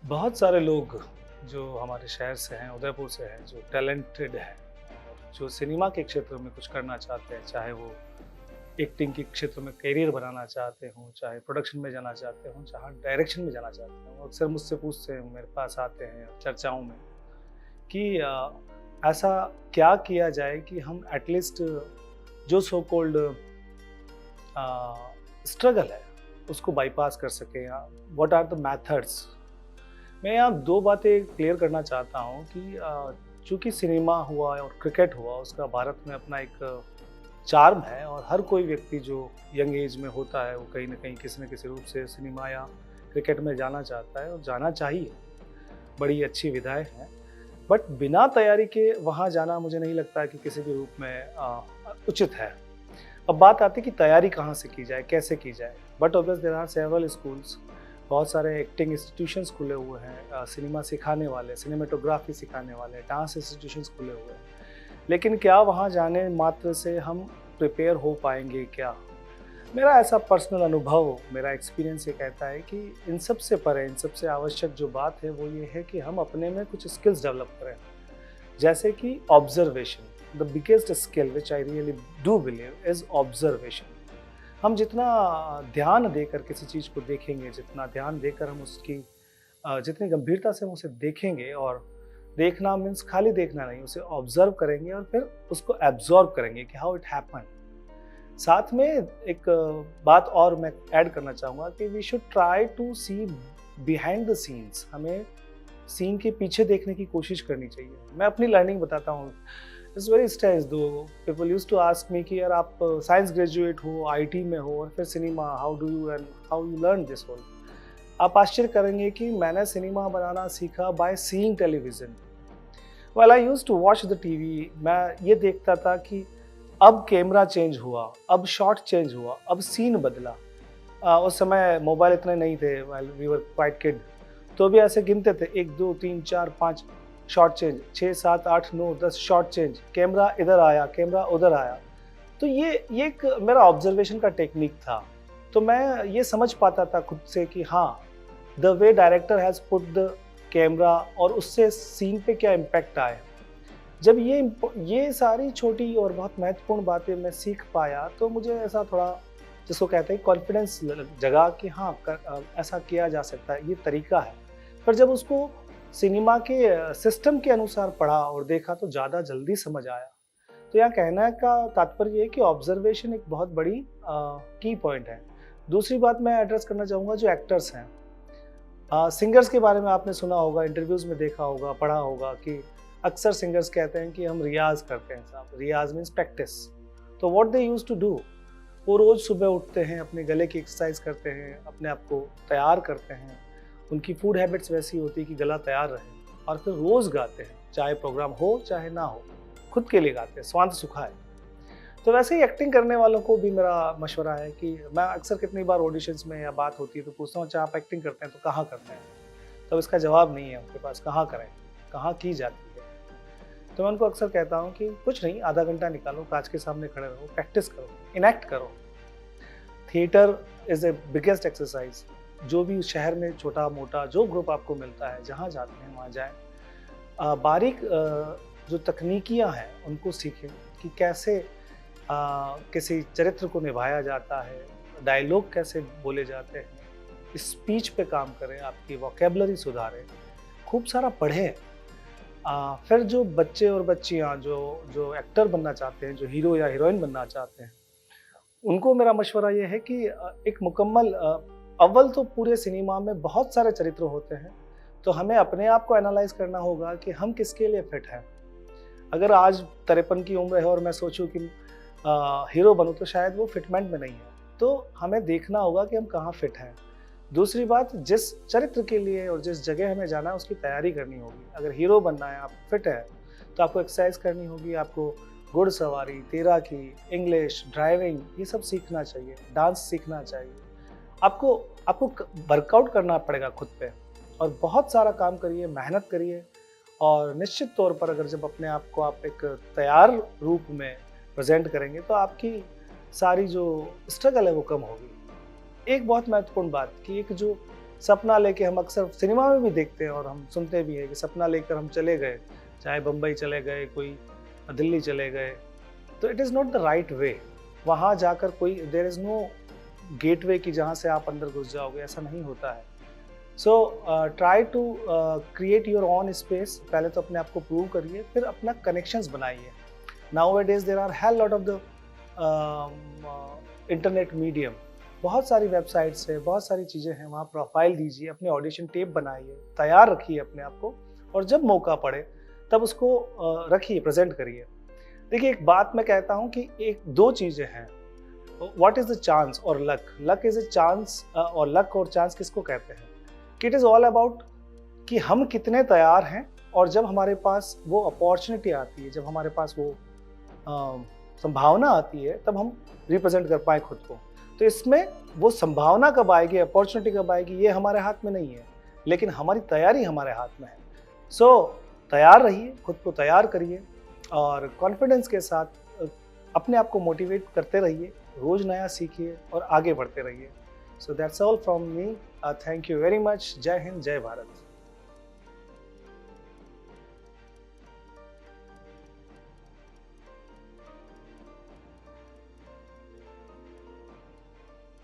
बहुत सारे लोग जो हमारे शहर से हैं, उदयपुर से हैं, जो टैलेंटेड हैं और जो सिनेमा के क्षेत्र में कुछ करना चाहते हैं, चाहे वो एक्टिंग के क्षेत्र में करियर बनाना चाहते हों, चाहे प्रोडक्शन में जाना चाहते हों, चाहे डायरेक्शन में जाना चाहते हों। अक्सर मुझसे पूछते हैं, मेरे पास आते हैं चर्चाओं में कि ऐसा क्या किया जाए कि हम एटलीस्ट जो सो कॉल्ड स्ट्रगल है, उसको बाईपास कर सकें या व्हाट आर द मेथड्स। मैं यहाँ 2 बातें क्लियर करना चाहता हूँ कि चूँकि सिनेमा हुआ और क्रिकेट हुआ, उसका भारत में अपना एक चार्म है और हर कोई व्यक्ति जो यंग एज में होता है, वो कहीं न कहीं किसी न किसी रूप से सिनेमा या क्रिकेट में जाना चाहता है और जाना चाहिए। बड़ी अच्छी विधाएँ हैं, बट बिना तैयारी के वहाँ जाना मुझे नहीं लगता है कि किसी भी रूप में उचित है। अब बात आती है कि तैयारी कहाँ से की जाए, कैसे की जाए? But obvious there are several schools, बहुत सारे एक्टिंग इंस्टीट्यूशंस खुले हुए हैं, सिनेमा सिखाने वाले, सिनेमेटोग्राफी सिखाने वाले, डांस इंस्टीट्यूशंस खुले हुए हैं। लेकिन क्या वहाँ जाने मात्र से हम प्रिपेयर हो पाएँगे क्या? मेरा ऐसा पर्सनल अनुभव, मेरा एक्सपीरियंस ये कहता है कि इन सब से परे, इन सबसे आवश्यक जो बात है वो ये है कि हम अपने में कुछ स्किल्स डेवलप करें। जैसे कि observation, the biggest skill which I really do believe is observation. हम जितना ध्यान देकर किसी चीज़ को देखेंगे, जितना ध्यान देकर हम उसकी जितनी गंभीरता से हम उसे देखेंगे, और देखना मीन्स खाली देखना नहीं, उसे ऑब्जर्व करेंगे और फिर उसको एब्जॉर्ब करेंगे कि हाउ इट हैपन। साथ में एक बात और मैं ऐड करना चाहूँगा कि we should try to see behind the scenes. हमें सीन के पीछे देखने की कोशिश करनी चाहिए। मैं अपनी लर्निंग बताता हूँ। It's very strange though people used to ask me कि यार आप साइंस ग्रेजुएट हो, आईटी में हो और फिर cinema, how do you and how you learn this whole. आप आश्चर्य करेंगे कि मैंने सिनेमा बनाना सीखा by seeing television. Well I used to watch the TV. मैं ये देखता था कि अब कैमरा चेंज हुआ, अब शॉट चेंज हुआ, अब सीन बदला। उस समय मोबाइल इतने नहीं थे, well we were quite kid, तो भी ऐसे गिनते थे 1 2 3 4 5 shot change, 6 7 8 9 10 shot change, camera इधर आया, कैमरा उधर आया। तो ये एक मेरा ऑब्जर्वेशन का टेक्निक था। तो मैं ये समझ पाता था खुद से कि हाँ, the way director has put the camera और उससे सीन पे क्या इम्पैक्ट आए। जब ये सारी छोटी और बहुत महत्वपूर्ण बातें मैं सीख पाया, तो मुझे ऐसा थोड़ा, जिसको कहते हैं, कॉन्फिडेंस जगा कि हाँ ऐसा किया जा सकता है, ये तरीका है। पर जब उसको सिनेमा के सिस्टम के अनुसार पढ़ा और देखा तो ज़्यादा जल्दी समझ आया। तो यहाँ कहने का तात्पर्य ये है कि ऑब्जर्वेशन एक बहुत बड़ी की पॉइंट है। दूसरी बात मैं एड्रेस करना चाहूँगा जो एक्टर्स हैं। सिंगर्स के बारे में आपने सुना होगा, इंटरव्यूज़ में देखा होगा, पढ़ा होगा कि अक्सर सिंगर्स कहते हैं कि हम रियाज़ करते हैं साहब। रियाज़ मीन्स प्रैक्टिस। तो what they used to do, वो रोज़ सुबह उठते हैं, अपने गले की एक्सरसाइज करते हैं, अपने आप को तैयार करते हैं। उनकी फूड हैबिट्स वैसी होती है कि गला तैयार रहे, और फिर रोज़ गाते हैं, चाहे प्रोग्राम हो चाहे ना हो, खुद के लिए गाते हैं, स्वांत सुखाए। तो वैसे ही एक्टिंग करने वालों को भी मेरा मशवरा है कि मैं अक्सर कितनी बार ऑडिशंस में या बात होती है तो पूछता हूँ, अच्छा आप एक्टिंग करते हैं तो कहाँ करते हैं? तो इसका जवाब नहीं है उनके पास, कहाँ करें, कहाँ की जाती है। तो मैं उनको अक्सर कहता हूँ कि कुछ नहीं, आधा घंटा निकालो, कांच के सामने खड़े रहो, प्रैक्टिस करो, इनैक्ट करो। Theatre is a biggest exercise. जो भी शहर में छोटा मोटा जो ग्रुप आपको मिलता है, जहाँ जाते हैं वहाँ जाएं। बारीक जो तकनीकियाँ हैं उनको सीखें कि कैसे किसी चरित्र को निभाया जाता है, डायलॉग कैसे बोले जाते हैं, स्पीच पे काम करें, आपकी वोकेबलरी सुधारें, खूब सारा पढ़ें। फिर जो बच्चे और बच्चियाँ जो जो एक्टर बनना चाहते हैं, जो हीरो या हीरोइन बनना चाहते हैं, उनको मेरा मशवरा ये है कि एक मुकम्मल अव्वल तो पूरे सिनेमा में बहुत सारे चरित्र होते हैं, तो हमें अपने आप को एनालाइज करना होगा कि हम किसके लिए फिट हैं। अगर आज 53 की उम्र है और मैं सोचूं कि हीरो बनूं, तो शायद वो फिटमेंट में नहीं है। तो हमें देखना होगा कि हम कहाँ फिट हैं। दूसरी बात, जिस चरित्र के लिए और जिस जगह हमें जाना है उसकी तैयारी करनी होगी। अगर हीरो बनना है, आप फिट है, तो आपको एक्सरसाइज करनी होगी, आपको घुड़सवारी, तैराकी, इंग्लिश, ड्राइविंग, ये सब सीखना चाहिए, डांस सीखना चाहिए। आपको आपको वर्कआउट करना पड़ेगा खुद पे, और बहुत सारा काम करिए, मेहनत करिए, और निश्चित तौर पर अगर जब अपने आप को आप एक तैयार रूप में प्रेजेंट करेंगे तो आपकी सारी जो स्ट्रगल है वो कम होगी। एक बहुत महत्वपूर्ण बात कि एक जो सपना लेके हम अक्सर सिनेमा में भी देखते हैं और हम सुनते भी हैं कि सपना लेकर हम चले गए, चाहे बम्बई चले गए, कोई दिल्ली चले गए, तो it is not the right way. वहाँ जाकर कोई देयर इज़ नो गेटवे कि जहाँ से आप अंदर घुस जाओगे, ऐसा नहीं होता है। So try to create your own space. पहले तो अपने आप को प्रूव करिए, फिर अपना कनेक्शंस बनाइए। Nowadays there are hell lot of the internet medium, बहुत सारी वेबसाइट्स है, बहुत सारी चीज़ें हैं, वहाँ प्रोफाइल दीजिए, अपने ऑडिशन टेप बनाइए, तैयार रखिए अपने आप को, और जब मौका पड़े तब उसको रखिए, प्रेजेंट करिए। देखिए, एक बात मैं कहता हूँ कि एक दो चीज़ें हैं, व्हाट इज़ द चांस और luck. Luck is a chance, और लक और चांस किसको कहते हैं कि इट इज़ ऑल अबाउट कि हम कितने तैयार हैं, और जब हमारे पास वो अपॉर्चुनिटी आती है, जब हमारे पास वो संभावना आती है, तब हम रिप्रेजेंट कर पाए खुद को। तो इसमें वो संभावना कब आएगी, अपॉर्चुनिटी कब आएगी, ये हमारे हाथ में नहीं है, लेकिन हमारी तैयारी हमारे हाथ में है। सो तैयार रहिए, खुद को तैयार करिए, और कॉन्फिडेंस के साथ अपने आप को मोटिवेट करते रहिए, रोज़ नया सीखिए और आगे बढ़ते रहिए। So that's all from me. Thank you very much. जय हिंद, जय भारत।